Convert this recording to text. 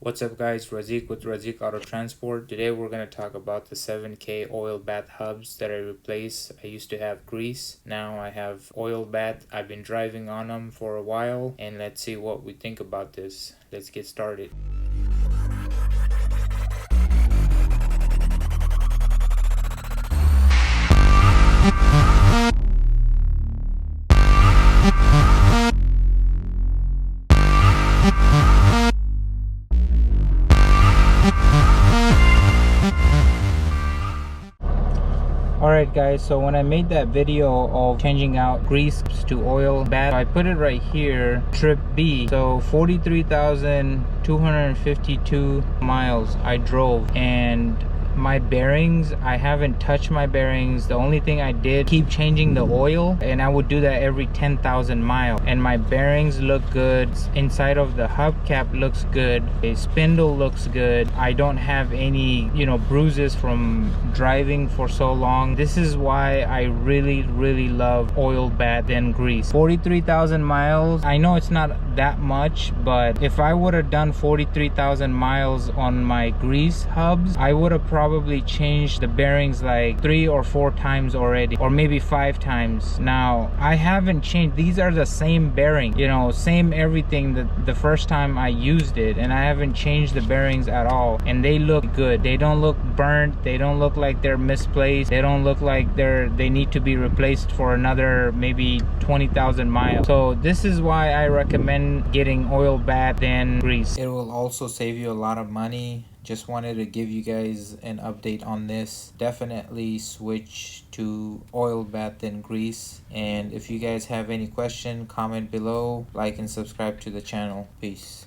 What's up guys, Razik with Razik Auto Transport. Today we're going to talk about the 7K oil bath hubs that I replaced. I used to have grease, now I have oil bath. I've been driving on them for a while and let's see what we think about this. Let's get started. Alright guys, so when I made that video of changing out grease to oil bath, I put it right here, trip B. So 43,252 miles I drove, and my bearings, I haven't touched my bearings. The only thing I did, keep changing the oil, and I would do that every 10,000 miles, and my bearings look good. Inside of the hubcap looks good, a spindle looks good. I don't have any bruises from driving for so long. This is why I really love oil bath than grease. 43,000 miles, I know it's not that much, but if I would have done 43,000 miles on my grease hubs, I would have probably changed the bearings like 3 or 4 times already, or maybe 5 times. Now I haven't changed, these are the same bearing, same everything that the first time I used it, and I haven't changed the bearings at all, and they look good. They don't look burnt, they don't look like they're misplaced, they don't look like they need to be replaced for another maybe 20,000 miles. So this is why I recommend getting oil bath than grease. It will also save you a lot of money. Just wanted to give you guys an update on this. Definitely switch to oil bath than grease. And if you guys have any question, comment below, like and subscribe to the channel. Peace.